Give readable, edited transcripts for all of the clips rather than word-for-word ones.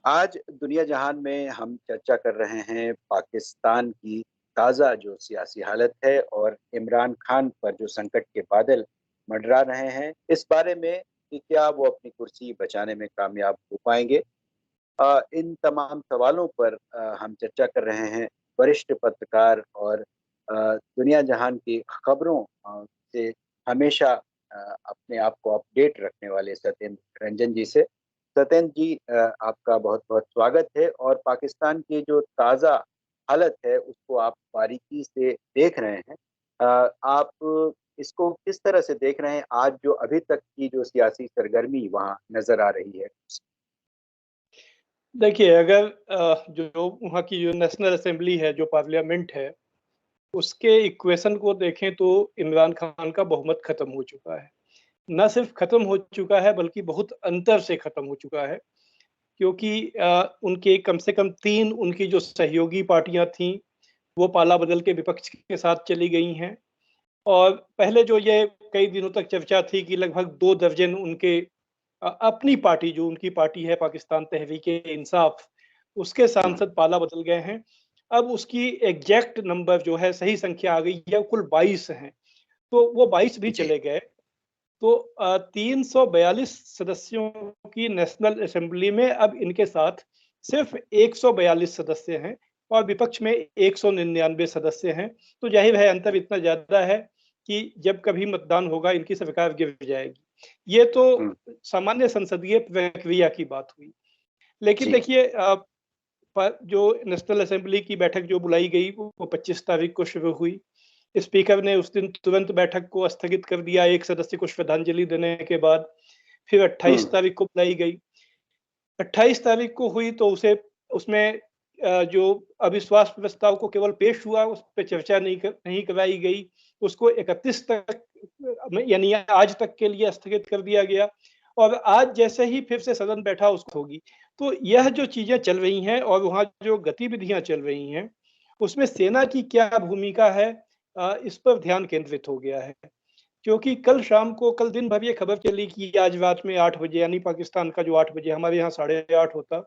आज दुनिया जहान में हम चर्चा कर रहे हैं पाकिस्तान की ताज़ा जो सियासी हालत है और इमरान खान पर जो संकट के बादल मंडरा रहे हैं, इस बारे में कि क्या वो अपनी कुर्सी बचाने में कामयाब हो पाएंगे। इन तमाम सवालों पर हम चर्चा कर रहे हैं वरिष्ठ पत्रकार और दुनिया जहान की खबरों से हमेशा अपने आप को अपडेट रखने वाले सत्येंद्र रंजन जी से। सत्येंद्र जी, आपका बहुत बहुत स्वागत है। और पाकिस्तान की जो ताज़ा हालत है उसको आप बारीकी से देख रहे हैं। आप इसको किस तरह से देख रहे हैं, आज जो अभी तक की जो सियासी सरगर्मी वहाँ नजर आ रही है। देखिए, अगर जो वहाँ की जो नेशनल असेंबली है, जो पार्लियामेंट है, उसके इक्वेशन को देखें तो इमरान खान का बहुमत खत्म हो चुका है। न सिर्फ खत्म हो चुका है बल्कि बहुत अंतर से खत्म हो चुका है, क्योंकि उनके कम से कम 3 उनकी जो सहयोगी पार्टियाँ थीं, वो पाला बदल के विपक्ष के साथ चली गई हैं। और पहले जो ये कई दिनों तक चर्चा थी कि लगभग 2 दर्जन उनके अपनी पार्टी, जो उनकी पार्टी है पाकिस्तान तहरीक-ए-इंसाफ, उसके सांसद पाला बदल गए हैं। अब उसकी एग्ज़ैक्ट नंबर जो है, सही संख्या आ गई है, कुल 22 हैं। तो वो 22 भी जी। चले गए। तो 342 सदस्यों की नेशनल असेंबली में अब इनके साथ सिर्फ 142 सदस्य हैं और विपक्ष में 199 सदस्य हैं। तो जाहिर है अंतर इतना ज़्यादा है कि जब कभी मतदान होगा इनकी सरकार गिर जाएगी। ये तो हम्म। सामान्य संसदीय प्रक्रिया की बात हुई। लेकिन जी। देखिए, जो नेशनल असेंबली की बैठक जो बुलाई गई वो 25 तारीख को शुरू हुई। स्पीकर ने उस दिन तुरंत बैठक को स्थगित कर दिया एक सदस्य को श्रद्धांजलि देने के बाद। फिर 28 हम्म। तारीख को बुलाई गई। 28 तारीख को हुई तो उसे उसमें जो अविश्वास प्रस्ताव को केवल पेश हुआ, उस पे चर्चा नहीं कराई गई। उसको 31 तक यानी आज तक के लिए स्थगित कर दिया गया और आज जैसे ही फिर से सदन बैठा उसको होगी। तो यह जो चीज़ें चल रही हैं और वहाँ जो गतिविधियाँ चल रही हैं, उसमें सेना की क्या भूमिका है, इस पर ध्यान केंद्रित हो गया है। क्योंकि कल दिन भर ये खबर चली कि आज रात में 8 बजे, यानी पाकिस्तान का जो 8 बजे हमारे यहाँ 8:30 होता,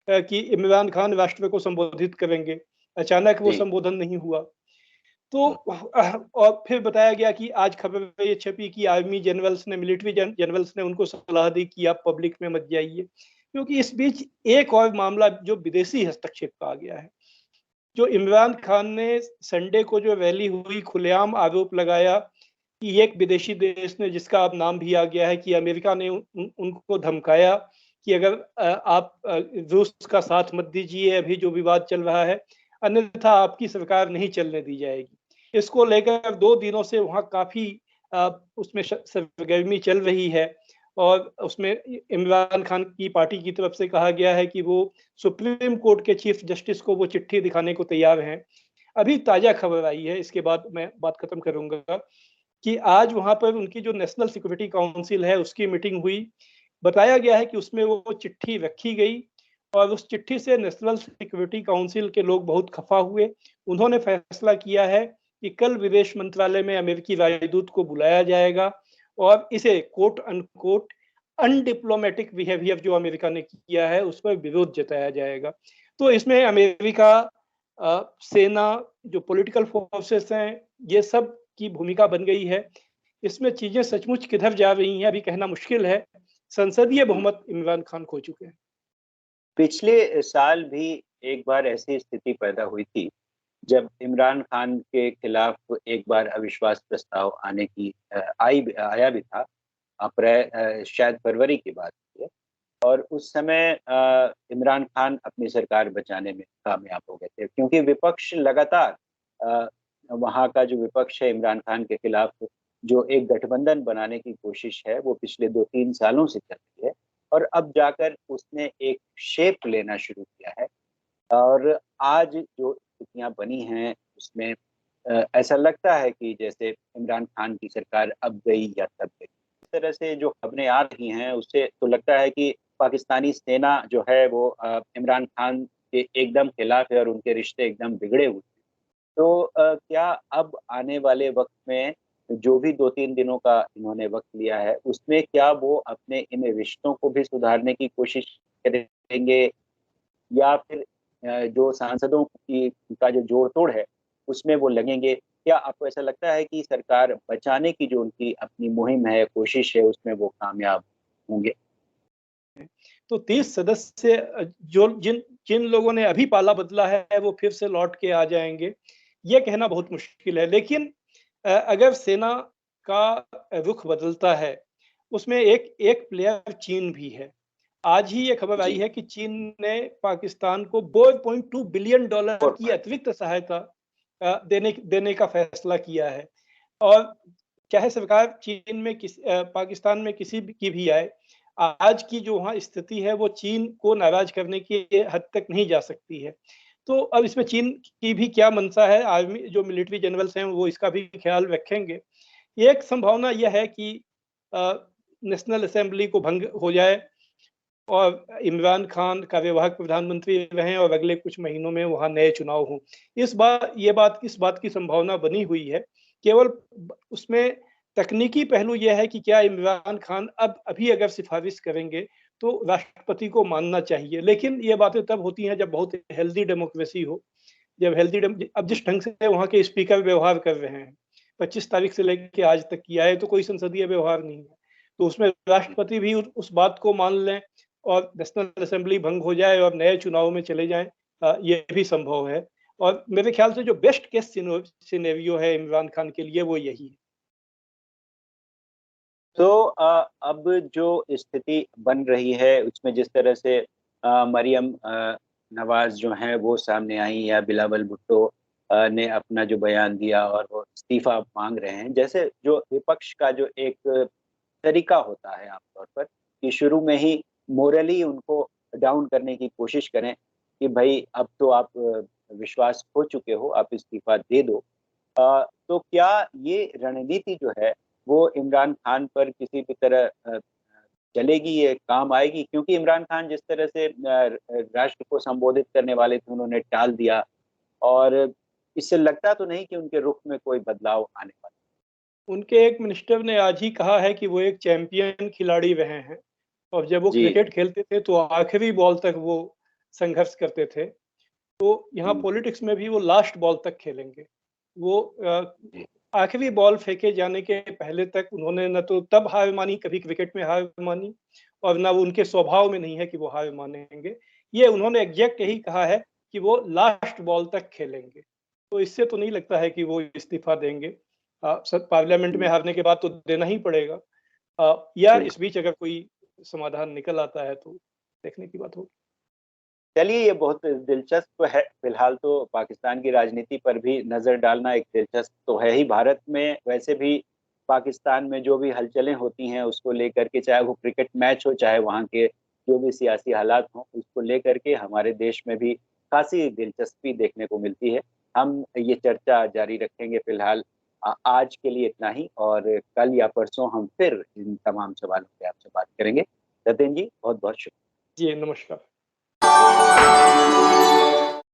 कि इमरान खान राष्ट्र को संबोधित करेंगे। अचानक वो जी। संबोधन नहीं हुआ। तो हम्म। और फिर बताया गया कि आज खबर ये छपी कि आर्मी जनरल्स ने, मिलिट्री जनरल्स ने उनको सलाह दी कि आप पब्लिक में मत जाइए। क्योंकि इस बीच एक और मामला जो विदेशी हस्तक्षेप का आ गया है। जो इमरान खान ने संडे को जो रैली हुई, खुलेआम आरोप लगाया कि एक विदेशी देश ने, जिसका अब नाम भी आ गया है, कि अमेरिका ने उनको धमकाया कि अगर आप रूस का साथ मत दीजिए, अभी जो विवाद चल रहा है, अन्यथा आपकी सरकार नहीं चलने दी जाएगी। इसको लेकर 2 दिनों से वहाँ काफ़ी उसमें सरगर्मी चल रही है और उसमें इमरान खान की पार्टी की तरफ से कहा गया है कि वो सुप्रीम कोर्ट के चीफ जस्टिस को वो चिट्ठी दिखाने को तैयार हैं। अभी ताज़ा खबर आई है, इसके बाद मैं बात खत्म करूँगा, कि आज वहाँ पर उनकी जो नेशनल सिक्योरिटी काउंसिल है उसकी मीटिंग हुई। बताया गया है कि उसमें वो चिट्ठी रखी गई और उस चिट्ठी से नेशनल सिक्योरिटी काउंसिल के लोग बहुत खफा हुए। उन्होंने फैसला किया है कि कल विदेश मंत्रालय में अमेरिकी राजदूत को बुलाया जाएगा और इसे कोट अनकोट अनडिप्लोमेटिक बिहेवियर जो अमेरिका ने किया है उस पर विरोध जताया जाएगा। तो इसमें अमेरिका, सेना, जो पॉलिटिकल फोर्सेस हैं, ये सब की भूमिका बन गई है। इसमें चीजें सचमुच किधर जा रही हैं अभी कहना मुश्किल है। संसदीय हम्म। बहुमत इमरान खान खो चुके हैं। पिछले साल भी एक बार ऐसी स्थिति पैदा हुई थी जब इमरान खान के खिलाफ एक बार अविश्वास प्रस्ताव आने की आया भी था। शायद फरवरी की बात है। और उस समय इमरान खान अपनी सरकार बचाने में कामयाब हो गए थे, क्योंकि विपक्ष लगातार अ, वहाँ का जो विपक्ष है इमरान खान के खिलाफ जो एक गठबंधन बनाने की कोशिश है वो पिछले 2-3 सालों से चल रही है। और अब जाकर उसने एक शेप लेना शुरू किया है। और आज जो स्थितियां बनी हैं उसमें ऐसा लगता है कि जैसे इमरान खान की सरकार अब गई या तब गई। इस तरह से जो खबरें आ रही हैं उससे तो लगता है कि पाकिस्तानी सेना जो है वो इमरान खान के एकदम खिलाफ है और उनके रिश्ते एकदम बिगड़े हुए हैं। तो क्या अब आने वाले वक्त में जो भी 2-3 दिनों का इन्होंने वक्त लिया है उसमें क्या वो अपने इन रिश्तों को भी सुधारने की कोशिश करेंगे, या फिर जो सांसदों की का जो जोड़ तोड़ है उसमें वो लगेंगे? क्या आपको ऐसा लगता है कि सरकार बचाने की जो उनकी अपनी मुहिम है, कोशिश है, उसमें वो कामयाब होंगे? तो 30 सदस्य जो जिन जिन लोगों ने अभी पाला बदला है वो फिर से लौट के आ जाएंगे, ये कहना बहुत मुश्किल है। लेकिन अगर सेना का रुख बदलता है, उसमें एक एक प्लेयर चीन भी है। आज ही ये खबर आई जी। है कि चीन ने पाकिस्तान को $4.2 बिलियन और की अतिरिक्त सहायता देने देने का फैसला किया है। और चाहे सरकार चीन में पाकिस्तान में किसी की भी आए, आज की जो वहाँ स्थिति है वो चीन को नाराज करने की हद तक नहीं जा सकती है। तो अब इसमें चीन की भी क्या मंशा है, आर्मी जो मिलिट्री जनरल्स हैं वो इसका भी ख्याल रखेंगे। एक संभावना यह है कि नेशनल असेंबली को भंग हो जाए और इमरान खान कार्यवाहक प्रधानमंत्री रहें और अगले कुछ महीनों में वहाँ नए चुनाव हों। इस बात की संभावना बनी हुई है। केवल उसमें तकनीकी पहलू यह है कि क्या इमरान खान अभी अगर सिफारिश करेंगे तो राष्ट्रपति को मानना चाहिए। लेकिन ये बातें तब होती हैं जब बहुत हेल्दी डेमोक्रेसी हो। जब अब जिस ढंग से वहाँ के स्पीकर व्यवहार कर रहे हैं, 25 तारीख से लेकर आज तक किया है, तो कोई संसदीय व्यवहार नहीं है। तो उसमें राष्ट्रपति भी उस बात को मान लें और नेशनल असेंबली भंग हो जाए और नए चुनाव में चले जाएं, ये भी संभव है। और मेरे ख्याल से जो बेस्ट केस सिनेरियो है इमरान खान के लिए वो यही है। तो अब जो स्थिति बन रही है उसमें जिस तरह से मरियम नवाज जो हैं वो सामने आई, या बिलावल भुट्टो ने अपना जो बयान दिया और वो इस्तीफा मांग रहे हैं, जैसे जो विपक्ष का जो एक तरीका होता है आमतौर पर कि शुरू में ही मोरली उनको डाउन करने की कोशिश करें कि भाई अब तो आप विश्वास खो चुके हो, आप इस्तीफा दे दो। तो क्या ये रणनीति जो है वो इमरान खान पर किसी भी तरह चलेगी, ये काम आएगी? क्योंकि इमरान खान जिस तरह से राष्ट्र को संबोधित करने वाले थे उन्होंने टाल दिया, और इससे लगता तो नहीं कि उनके रुख में कोई बदलाव आने वाला। उनके एक मिनिस्टर ने आज ही कहा है कि वो एक चैंपियन खिलाड़ी रहे हैं और जब वो जी। क्रिकेट खेलते थे तो आखिरी बॉल तक वो संघर्ष करते थे। तो यहाँ हुँ, पॉलिटिक्स में भी वो लास्ट बॉल तक खेलेंगे। वो जी। आखिरी बॉल फेंके जाने के पहले तक उन्होंने न तो तब हार मानी, कभी क्रिकेट में हार मानी, और ना वो उनके स्वभाव में नहीं है कि वो हार मानेंगे। ये उन्होंने एग्जैक्ट यही कहा है कि वो लास्ट बॉल तक खेलेंगे। तो इससे तो नहीं लगता है कि वो इस्तीफा देंगे। पार्लियामेंट में हुँ, हारने के बाद तो देना ही पड़ेगा। या बिल्कुल। इस बीच अगर कोई समाधान निकल आता है तो देखने की बात होगी। चलिए, ये बहुत दिलचस्प है। फिलहाल तो पाकिस्तान की राजनीति पर भी नज़र डालना एक दिलचस्प तो है ही। भारत में वैसे भी पाकिस्तान में जो भी हलचलें होती हैं उसको लेकर के, चाहे वो क्रिकेट मैच हो, चाहे वहाँ के जो भी सियासी हालात हों, उसको लेकर के हमारे देश में भी खासी दिलचस्पी देखने को मिलती है। हम ये चर्चा जारी रखेंगे। फिलहाल आज के लिए इतना ही, और कल या परसों हम फिर इन तमाम सवालों पे आपसे बात करेंगे। सत्येंद्र जी, बहुत-बहुत शुक्रिया। जी, नमस्कार।